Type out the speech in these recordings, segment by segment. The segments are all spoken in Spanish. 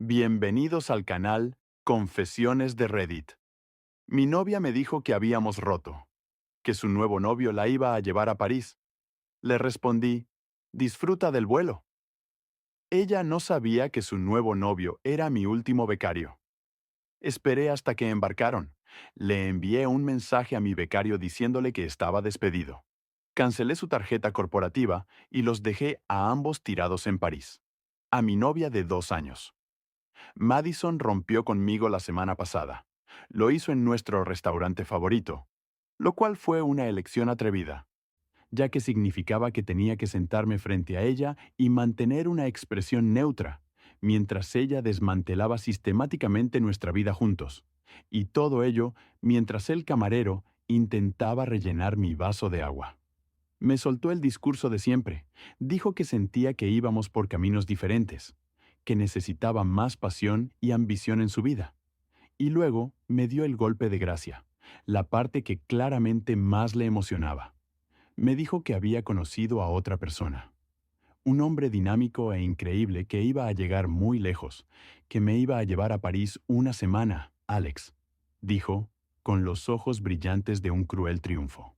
Bienvenidos al canal Confesiones de Reddit. Mi novia me dijo que habíamos roto, que su nuevo novio la iba a llevar a París. Le respondí, disfruta del vuelo. Ella no sabía que su nuevo novio era mi último becario. Esperé hasta que embarcaron. Le envié un mensaje a mi becario diciéndole que estaba despedido. Cancelé su tarjeta corporativa y los dejé a ambos tirados en París. A mi novia de 2 años. Madison rompió conmigo la semana pasada. Lo hizo en nuestro restaurante favorito, lo cual fue una elección atrevida, ya que significaba que tenía que sentarme frente a ella y mantener una expresión neutra, mientras ella desmantelaba sistemáticamente nuestra vida juntos. Y todo ello mientras el camarero intentaba rellenar mi vaso de agua. Me soltó el discurso de siempre. Dijo que sentía que íbamos por caminos diferentes, que necesitaba más pasión y ambición en su vida. Y luego me dio el golpe de gracia, la parte que claramente más le emocionaba. Me dijo que había conocido a otra persona, un hombre dinámico e increíble que iba a llegar muy lejos, que me iba a llevar a París una semana, Alex, dijo, con los ojos brillantes de un cruel triunfo.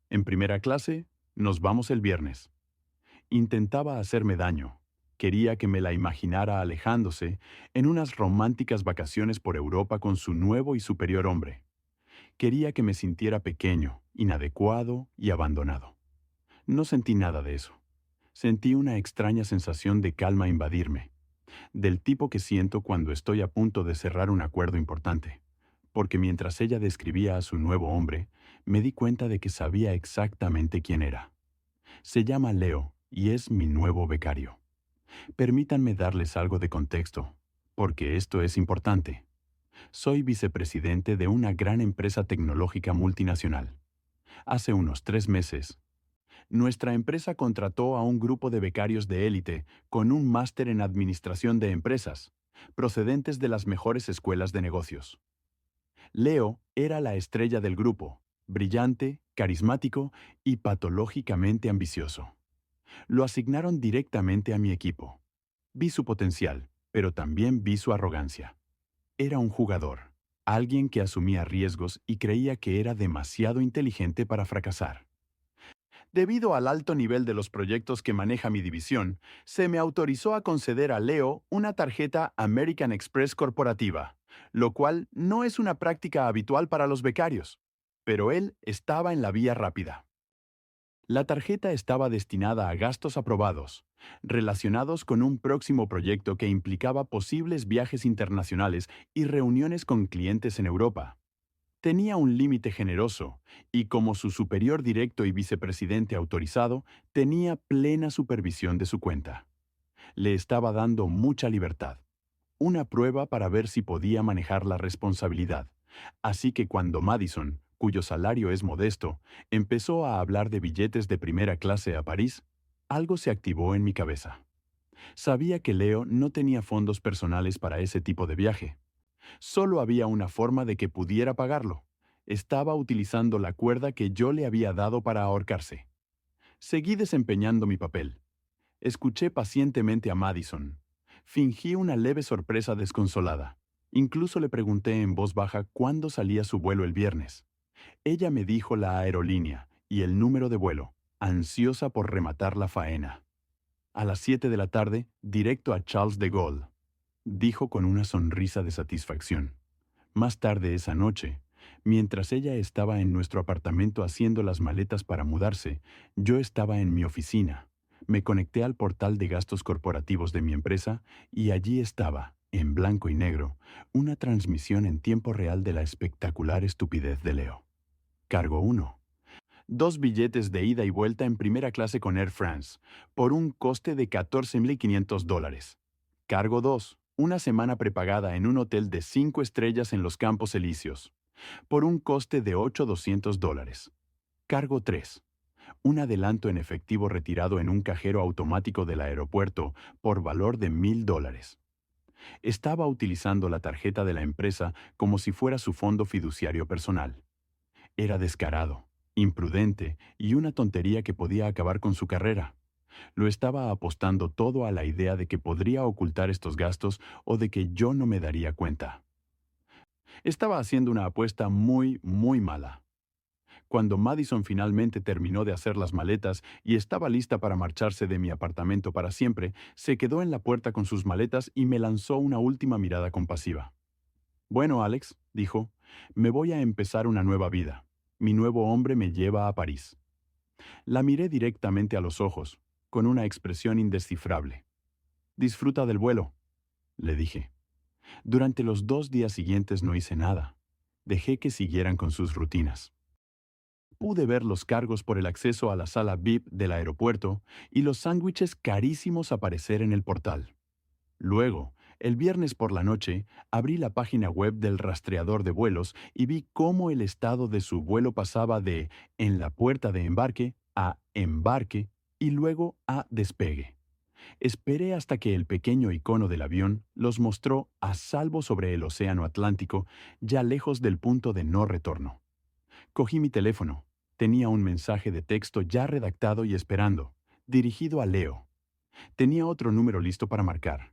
En primera clase, nos vamos el viernes. Intentaba hacerme daño. Quería que me la imaginara alejándose en unas románticas vacaciones por Europa con su nuevo y superior hombre. Quería que me sintiera pequeño, inadecuado y abandonado. No sentí nada de eso. Sentí una extraña sensación de calma invadirme, del tipo que siento cuando estoy a punto de cerrar un acuerdo importante. Porque mientras ella describía a su nuevo hombre, me di cuenta de que sabía exactamente quién era. Se llama Leo y es mi nuevo becario. Permítanme darles algo de contexto, porque esto es importante. Soy vicepresidente de una gran empresa tecnológica multinacional. Hace unos 3 meses, nuestra empresa contrató a un grupo de becarios de élite con un máster en administración de empresas, procedentes de las mejores escuelas de negocios. Leo era la estrella del grupo, brillante, carismático y patológicamente ambicioso. Lo asignaron directamente a mi equipo. Vi su potencial, pero también vi su arrogancia. Era un jugador, alguien que asumía riesgos y creía que era demasiado inteligente para fracasar. Debido al alto nivel de los proyectos que maneja mi división, se me autorizó a conceder a Leo una tarjeta American Express corporativa, lo cual no es una práctica habitual para los becarios. Pero él estaba en la vía rápida. La tarjeta estaba destinada a gastos aprobados, relacionados con un próximo proyecto que implicaba posibles viajes internacionales y reuniones con clientes en Europa. Tenía un límite generoso, y como su superior directo y vicepresidente autorizado, tenía plena supervisión de su cuenta. Le estaba dando mucha libertad, una prueba para ver si podía manejar la responsabilidad. Así que cuando Madison, cuyo salario es modesto, empezó a hablar de billetes de primera clase a París, algo se activó en mi cabeza. Sabía que Leo no tenía fondos personales para ese tipo de viaje. Solo había una forma de que pudiera pagarlo. Estaba utilizando la cuerda que yo le había dado para ahorcarse. Seguí desempeñando mi papel. Escuché pacientemente a Madison. Fingí una leve sorpresa desconsolada. Incluso le pregunté en voz baja cuándo salía su vuelo el viernes. Ella me dijo la aerolínea y el número de vuelo, ansiosa por rematar la faena. A las 7 de la tarde, directo a Charles de Gaulle, dijo con una sonrisa de satisfacción. Más tarde esa noche, mientras ella estaba en nuestro apartamento haciendo las maletas para mudarse, yo estaba en mi oficina. Me conecté al portal de gastos corporativos de mi empresa y allí estaba, en blanco y negro, una transmisión en tiempo real de la espectacular estupidez de Leo. Cargo 1. 2 billetes de ida y vuelta en primera clase con Air France, por un coste de $14,500. Cargo 2. Una semana prepagada en un hotel de 5 estrellas en los Campos Elíseos, por un coste de $8,200. Cargo 3. Un adelanto en efectivo retirado en un cajero automático del aeropuerto por valor de $1,000. Estaba utilizando la tarjeta de la empresa como si fuera su fondo fiduciario personal. Era descarado, imprudente y una tontería que podía acabar con su carrera. Lo estaba apostando todo a la idea de que podría ocultar estos gastos o de que yo no me daría cuenta. Estaba haciendo una apuesta muy, muy mala. Cuando Madison finalmente terminó de hacer las maletas y estaba lista para marcharse de mi apartamento para siempre, se quedó en la puerta con sus maletas y me lanzó una última mirada compasiva. Bueno, Alex, dijo, me voy a empezar una nueva vida. Mi nuevo hombre me lleva a París. La miré directamente a los ojos, con una expresión indescifrable. Disfruta del vuelo, le dije. Durante los 2 días siguientes no hice nada. Dejé que siguieran con sus rutinas. Pude ver los cargos por el acceso a la sala VIP del aeropuerto y los sándwiches carísimos aparecer en el portal. Luego, el viernes por la noche, abrí la página web del rastreador de vuelos y vi cómo el estado de su vuelo pasaba de en la puerta de embarque a embarque y luego a despegue. Esperé hasta que el pequeño icono del avión los mostró a salvo sobre el océano Atlántico, ya lejos del punto de no retorno. Cogí mi teléfono. Tenía un mensaje de texto ya redactado y esperando, dirigido a Leo. Tenía otro número listo para marcar.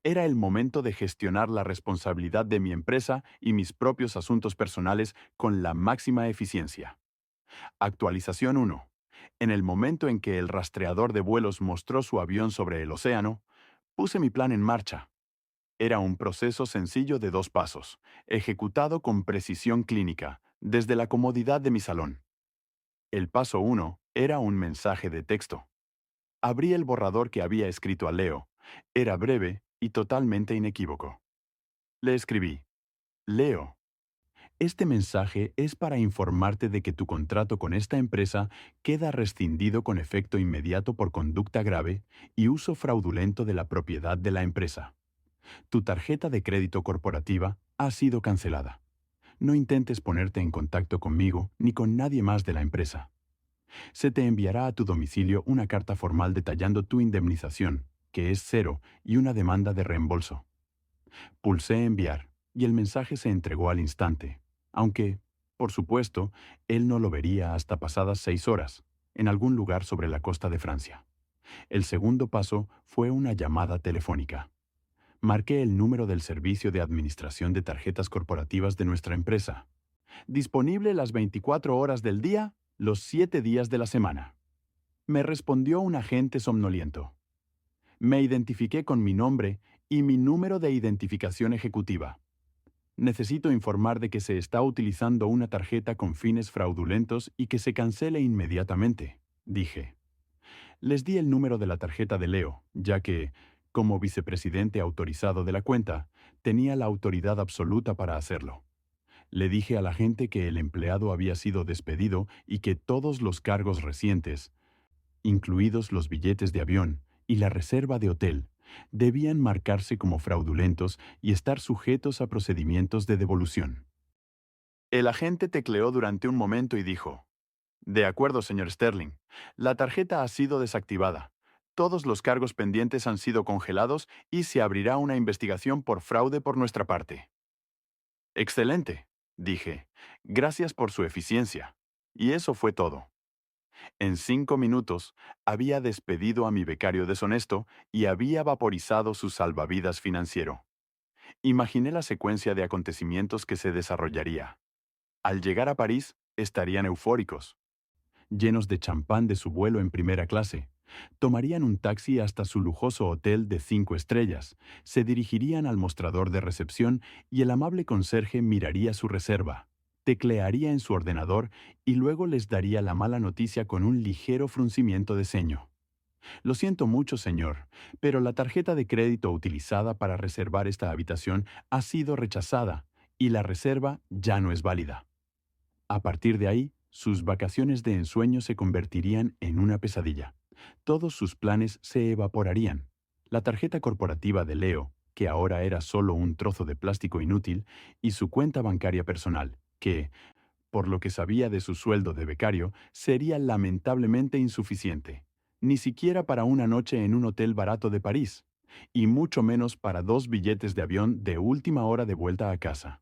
Era el momento de gestionar la responsabilidad de mi empresa y mis propios asuntos personales con la máxima eficiencia. Actualización 1. En el momento en que el rastreador de vuelos mostró su avión sobre el océano, puse mi plan en marcha. Era un proceso sencillo de 2 pasos, ejecutado con precisión clínica, desde la comodidad de mi salón. El paso 1 era un mensaje de texto. Abrí el borrador que había escrito a Leo. Era breve y totalmente inequívoco. Le escribí: Leo, este mensaje es para informarte de que tu contrato con esta empresa queda rescindido con efecto inmediato por conducta grave y uso fraudulento de la propiedad de la empresa. Tu tarjeta de crédito corporativa ha sido cancelada. No intentes ponerte en contacto conmigo ni con nadie más de la empresa. Se te enviará a tu domicilio una carta formal detallando tu indemnización, que es cero, y una demanda de reembolso. Pulsé enviar, y el mensaje se entregó al instante, aunque, por supuesto, él no lo vería hasta pasadas 6 horas, en algún lugar sobre la costa de Francia. El segundo paso fue una llamada telefónica. Marqué el número del servicio de administración de tarjetas corporativas de nuestra empresa. Disponible las 24 horas del día, los 7 días de la semana. Me respondió un agente somnoliento. Me identifiqué con mi nombre y mi número de identificación ejecutiva. Necesito informar de que se está utilizando una tarjeta con fines fraudulentos y que se cancele inmediatamente, dije. Les di el número de la tarjeta de Leo, ya que, como vicepresidente autorizado de la cuenta, tenía la autoridad absoluta para hacerlo. Le dije a la gente que el empleado había sido despedido y que todos los cargos recientes, incluidos los billetes de avión y la reserva de hotel, debían marcarse como fraudulentos y estar sujetos a procedimientos de devolución. El agente tecleó durante un momento y dijo: De acuerdo, señor Sterling. La tarjeta ha sido desactivada. Todos los cargos pendientes han sido congelados y se abrirá una investigación por fraude por nuestra parte. Excelente, dije. Gracias por su eficiencia. Y eso fue todo. En 5 minutos, había despedido a mi becario deshonesto y había vaporizado su salvavidas financiero. Imaginé la secuencia de acontecimientos que se desarrollaría. Al llegar a París, estarían eufóricos, llenos de champán de su vuelo en primera clase. Tomarían un taxi hasta su lujoso hotel de 5 estrellas, se dirigirían al mostrador de recepción y el amable conserje miraría su reserva, teclearía en su ordenador y luego les daría la mala noticia con un ligero fruncimiento de ceño. Lo siento mucho, señor, pero la tarjeta de crédito utilizada para reservar esta habitación ha sido rechazada y la reserva ya no es válida. A partir de ahí, sus vacaciones de ensueño se convertirían en una pesadilla. Todos sus planes se evaporarían. La tarjeta corporativa de Leo, que ahora era solo un trozo de plástico inútil, y su cuenta bancaria personal, que, por lo que sabía de su sueldo de becario, sería lamentablemente insuficiente. Ni siquiera para una noche en un hotel barato de París, y mucho menos para 2 billetes de avión de última hora de vuelta a casa.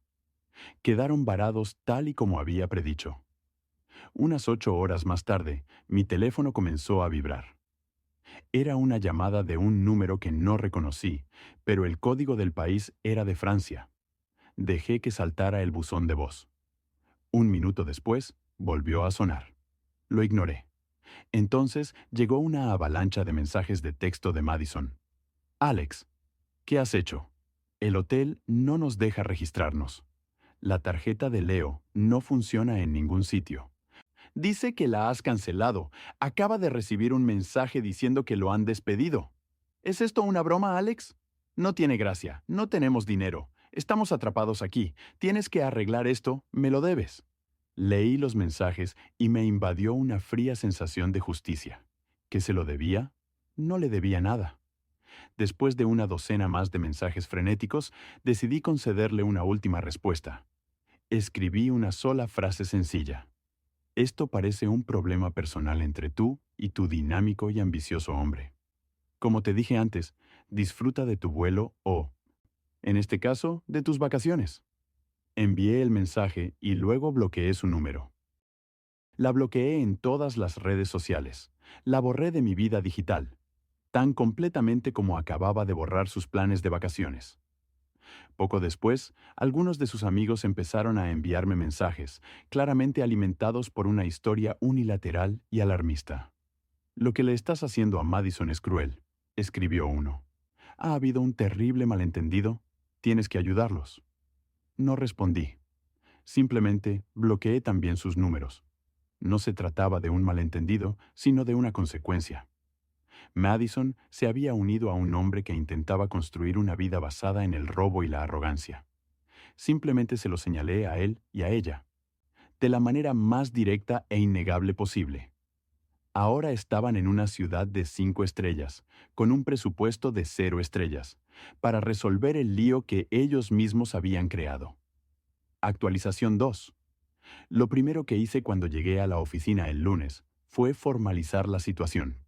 Quedaron varados tal y como había predicho. Unas 8 horas más tarde, mi teléfono comenzó a vibrar. Era una llamada de un número que no reconocí, pero el código del país era de Francia. Dejé que saltara el buzón de voz. Un minuto después, volvió a sonar. Lo ignoré. Entonces llegó una avalancha de mensajes de texto de Madison. Alex, ¿qué has hecho? El hotel no nos deja registrarnos. La tarjeta de Leo no funciona en ningún sitio. Dice que la has cancelado. Acaba de recibir un mensaje diciendo que lo han despedido. ¿Es esto una broma, Alex? No tiene gracia. No tenemos dinero. Estamos atrapados aquí. Tienes que arreglar esto. Me lo debes. Leí los mensajes y me invadió una fría sensación de justicia. ¿Que se lo debía? No le debía nada. Después de una docena más de mensajes frenéticos, decidí concederle una última respuesta. Escribí una sola frase sencilla. Esto parece un problema personal entre tú y tu dinámico y ambicioso hombre. Como te dije antes, disfruta de tu vuelo o, en este caso, de tus vacaciones. Envié el mensaje y luego bloqueé su número. La bloqueé en todas las redes sociales. La borré de mi vida digital, tan completamente como acababa de borrar sus planes de vacaciones. Poco después, algunos de sus amigos empezaron a enviarme mensajes, claramente alimentados por una historia unilateral y alarmista. Lo que le estás haciendo a Madison es cruel, escribió uno. Ha habido un terrible malentendido. Tienes que ayudarlos. No respondí. Simplemente bloqueé también sus números. No se trataba de un malentendido, sino de una consecuencia. Madison se había unido a un hombre que intentaba construir una vida basada en el robo y la arrogancia. Simplemente se lo señalé a él y a ella, de la manera más directa e innegable posible. Ahora estaban en una ciudad de 5 estrellas, con un presupuesto de 0 estrellas, para resolver el lío que ellos mismos habían creado. Actualización 2. Lo primero que hice cuando llegué a la oficina el lunes fue formalizar la situación.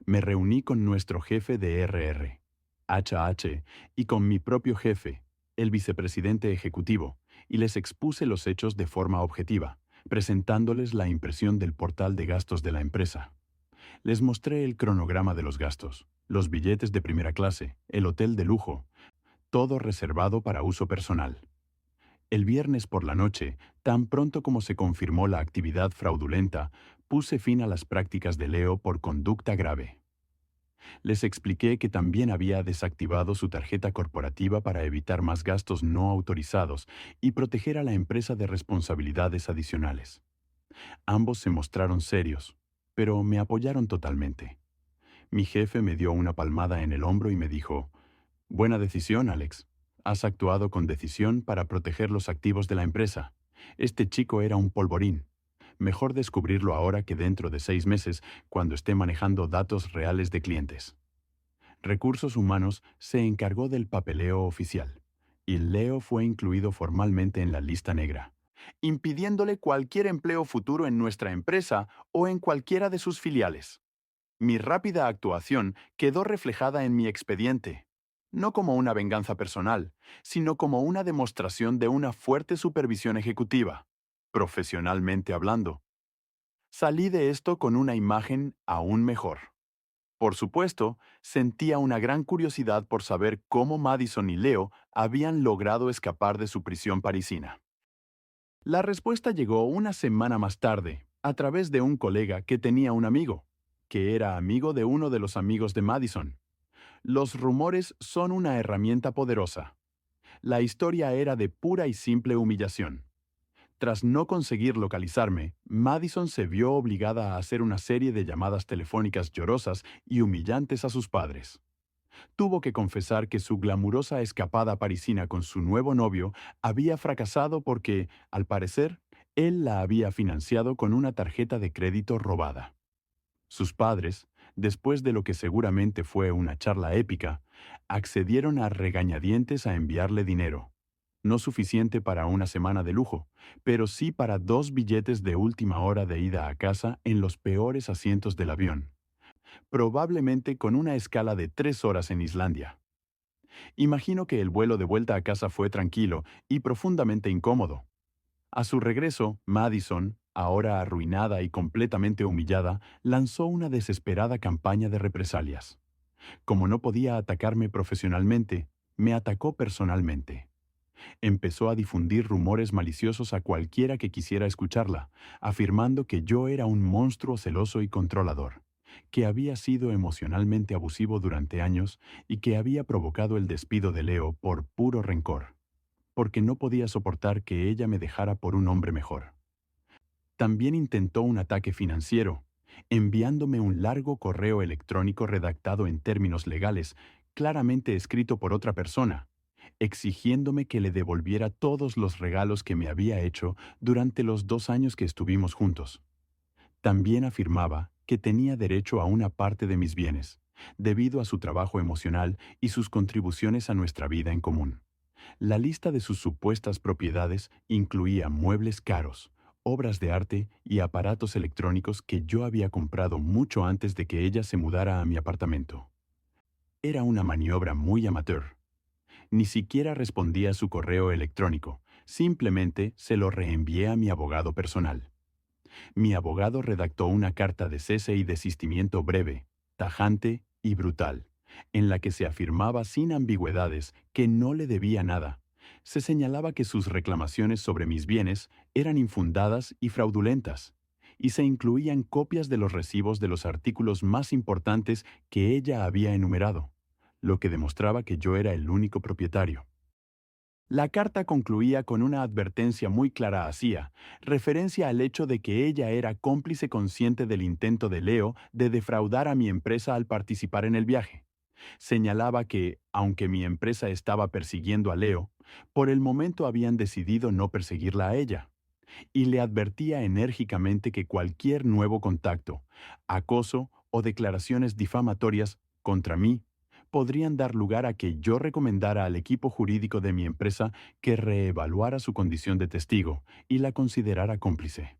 Me reuní con nuestro jefe de RR, HH, y con mi propio jefe, el vicepresidente ejecutivo, y les expuse los hechos de forma objetiva, presentándoles la impresión del portal de gastos de la empresa. Les mostré el cronograma de los gastos, los billetes de primera clase, el hotel de lujo, todo reservado para uso personal. El viernes por la noche, tan pronto como se confirmó la actividad fraudulenta, puse fin a las prácticas de Leo por conducta grave. Les expliqué que también había desactivado su tarjeta corporativa para evitar más gastos no autorizados y proteger a la empresa de responsabilidades adicionales. Ambos se mostraron serios, pero me apoyaron totalmente. Mi jefe me dio una palmada en el hombro y me dijo, «Buena decisión, Alex. Has actuado con decisión para proteger los activos de la empresa. Este chico era un polvorín. Mejor descubrirlo ahora que dentro de 6 meses, cuando esté manejando datos reales de clientes». Recursos Humanos se encargó del papeleo oficial, y Leo fue incluido formalmente en la lista negra, impidiéndole cualquier empleo futuro en nuestra empresa o en cualquiera de sus filiales. Mi rápida actuación quedó reflejada en mi expediente, no como una venganza personal, sino como una demostración de una fuerte supervisión ejecutiva, profesionalmente hablando. Salí de esto con una imagen aún mejor. Por supuesto, sentía una gran curiosidad por saber cómo Madison y Leo habían logrado escapar de su prisión parisina. La respuesta llegó una semana más tarde, a través de un colega que tenía un amigo, que era amigo de uno de los amigos de Madison. Los rumores son una herramienta poderosa. La historia era de pura y simple humillación. Tras no conseguir localizarme, Madison se vio obligada a hacer una serie de llamadas telefónicas llorosas y humillantes a sus padres. Tuvo que confesar que su glamurosa escapada parisina con su nuevo novio había fracasado porque, al parecer, él la había financiado con una tarjeta de crédito robada. Sus padres, después de lo que seguramente fue una charla épica, accedieron a regañadientes a enviarle dinero. No suficiente para una semana de lujo, pero sí para 2 billetes de última hora de ida a casa en los peores asientos del avión, probablemente con una escala de 3 horas en Islandia. Imagino que el vuelo de vuelta a casa fue tranquilo y profundamente incómodo. A su regreso, Madison, Ahora arruinada y completamente humillada, lanzó una desesperada campaña de represalias. Como no podía atacarme profesionalmente, me atacó personalmente. Empezó a difundir rumores maliciosos a cualquiera que quisiera escucharla, afirmando que yo era un monstruo celoso y controlador, que había sido emocionalmente abusivo durante años y que había provocado el despido de Leo por puro rencor, porque no podía soportar que ella me dejara por un hombre mejor. También intentó un ataque financiero, enviándome un largo correo electrónico redactado en términos legales, claramente escrito por otra persona, exigiéndome que le devolviera todos los regalos que me había hecho durante los 2 años que estuvimos juntos. También afirmaba que tenía derecho a una parte de mis bienes, debido a su trabajo emocional y sus contribuciones a nuestra vida en común. La lista de sus supuestas propiedades incluía muebles caros, obras de arte y aparatos electrónicos que yo había comprado mucho antes de que ella se mudara a mi apartamento. Era una maniobra muy amateur. Ni siquiera respondí a su correo electrónico, simplemente se lo reenvié a mi abogado personal. Mi abogado redactó una carta de cese y desistimiento breve, tajante y brutal, en la que se afirmaba sin ambigüedades que no le debía nada. Se señalaba que sus reclamaciones sobre mis bienes eran infundadas y fraudulentas, y se incluían copias de los recibos de los artículos más importantes que ella había enumerado, lo que demostraba que yo era el único propietario. La carta concluía con una advertencia muy clara hacia, referencia al hecho de que ella era cómplice consciente del intento de Leo de defraudar a mi empresa al participar en el viaje. Señalaba que, aunque mi empresa estaba persiguiendo a Leo, por el momento habían decidido no perseguirla a ella, y le advertía enérgicamente que cualquier nuevo contacto, acoso o declaraciones difamatorias contra mí podrían dar lugar a que yo recomendara al equipo jurídico de mi empresa que reevaluara su condición de testigo y la considerara cómplice.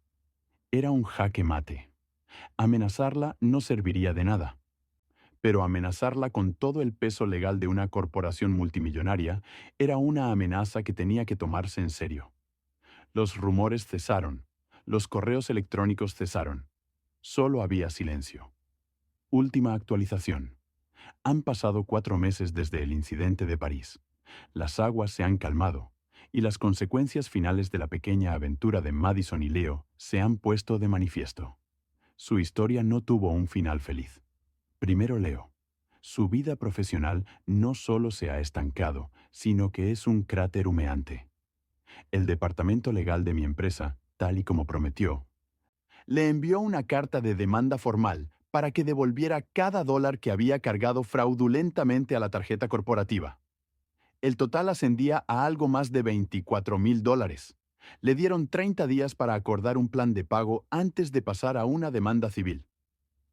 Era un jaque mate. Amenazarla no serviría de nada, pero amenazarla con todo el peso legal de una corporación multimillonaria era una amenaza que tenía que tomarse en serio. Los rumores cesaron, los correos electrónicos cesaron. Solo había silencio. Última actualización. Han pasado 4 meses desde el incidente de París. Las aguas se han calmado, y las consecuencias finales de la pequeña aventura de Madison y Leo se han puesto de manifiesto. Su historia no tuvo un final feliz. Primero Leo. Su vida profesional no solo se ha estancado, sino que es un cráter humeante. El departamento legal de mi empresa, tal y como prometió, le envió una carta de demanda formal para que devolviera cada dólar que había cargado fraudulentamente a la tarjeta corporativa. El total ascendía a algo más de $24,000. Le dieron 30 días para acordar un plan de pago antes de pasar a una demanda civil.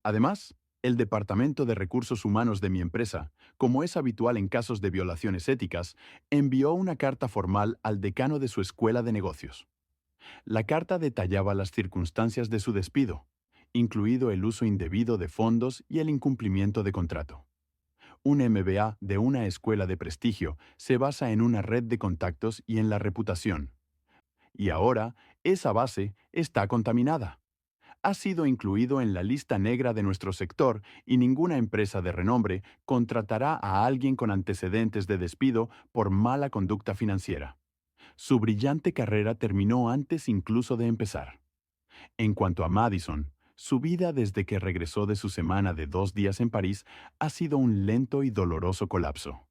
Además, el Departamento de Recursos Humanos de mi empresa, como es habitual en casos de violaciones éticas, envió una carta formal al decano de su escuela de negocios. La carta detallaba las circunstancias de su despido, incluido el uso indebido de fondos y el incumplimiento de contrato. Un MBA de una escuela de prestigio se basa en una red de contactos y en la reputación. Y ahora, esa base está contaminada. Ha sido incluido en la lista negra de nuestro sector y ninguna empresa de renombre contratará a alguien con antecedentes de despido por mala conducta financiera. Su brillante carrera terminó antes incluso de empezar. En cuanto a Madison, su vida desde que regresó de su semana de 2 días en París ha sido un lento y doloroso colapso.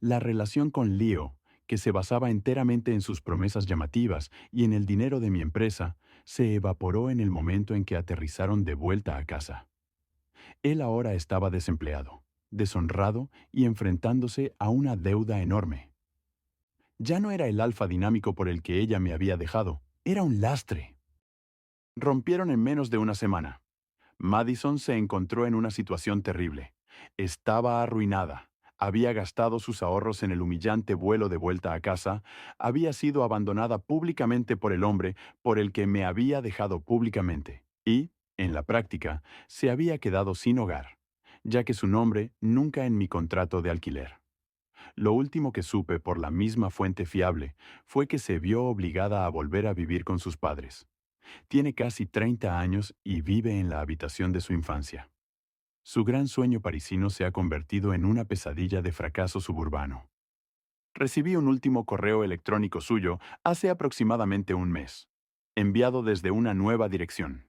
La relación con Leo, que se basaba enteramente en sus promesas llamativas y en el dinero de mi empresa, se evaporó en el momento en que aterrizaron de vuelta a casa. Él ahora estaba desempleado, deshonrado y enfrentándose a una deuda enorme. Ya no era el alfa dinámico por el que ella me había dejado, era un lastre. Rompieron en menos de una semana. Madison se encontró en una situación terrible. Estaba arruinada. Había gastado sus ahorros en el humillante vuelo de vuelta a casa, había sido abandonada públicamente por el hombre por el que me había dejado públicamente, y, en la práctica, se había quedado sin hogar, ya que su nombre nunca en mi contrato de alquiler. Lo último que supe por la misma fuente fiable fue que se vio obligada a volver a vivir con sus padres. Tiene casi 30 años y vive en la habitación de su infancia. Su gran sueño parisino se ha convertido en una pesadilla de fracaso suburbano. Recibí un último correo electrónico suyo hace aproximadamente un mes, enviado desde una nueva dirección.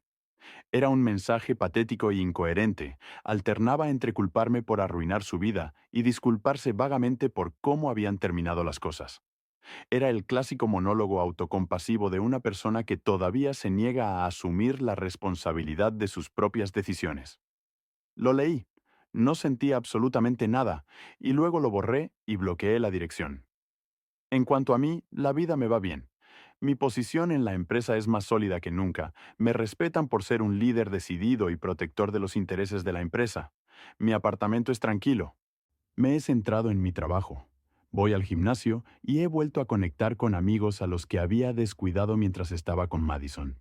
Era un mensaje patético e incoherente. Alternaba entre culparme por arruinar su vida y disculparse vagamente por cómo habían terminado las cosas. Era el clásico monólogo autocompasivo de una persona que todavía se niega a asumir la responsabilidad de sus propias decisiones. Lo leí, no sentí absolutamente nada, y luego lo borré y bloqueé la dirección. En cuanto a mí, la vida me va bien. Mi posición en la empresa es más sólida que nunca. Me respetan por ser un líder decidido y protector de los intereses de la empresa. Mi apartamento es tranquilo. Me he centrado en mi trabajo. Voy al gimnasio y he vuelto a conectar con amigos a los que había descuidado mientras estaba con Madison.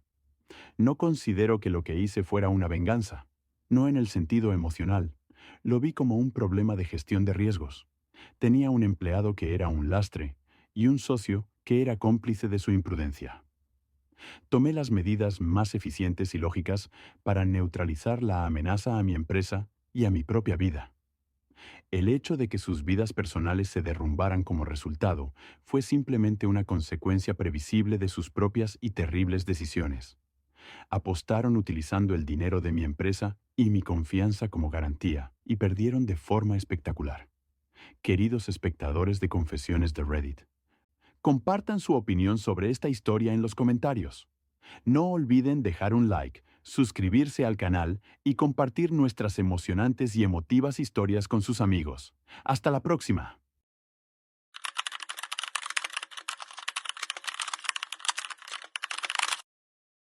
No considero que lo que hice fuera una venganza, no en el sentido emocional. Lo vi como un problema de gestión de riesgos. Tenía un empleado que era un lastre y un socio que era cómplice de su imprudencia. Tomé las medidas más eficientes y lógicas para neutralizar la amenaza a mi empresa y a mi propia vida. El hecho de que sus vidas personales se derrumbaran como resultado fue simplemente una consecuencia previsible de sus propias y terribles decisiones. Apostaron utilizando el dinero de mi empresa y mi confianza como garantía, y perdieron de forma espectacular. Queridos espectadores de Confesiones de Reddit, compartan su opinión sobre esta historia en los comentarios. No olviden dejar un like, suscribirse al canal y compartir nuestras emocionantes y emotivas historias con sus amigos. Hasta la próxima.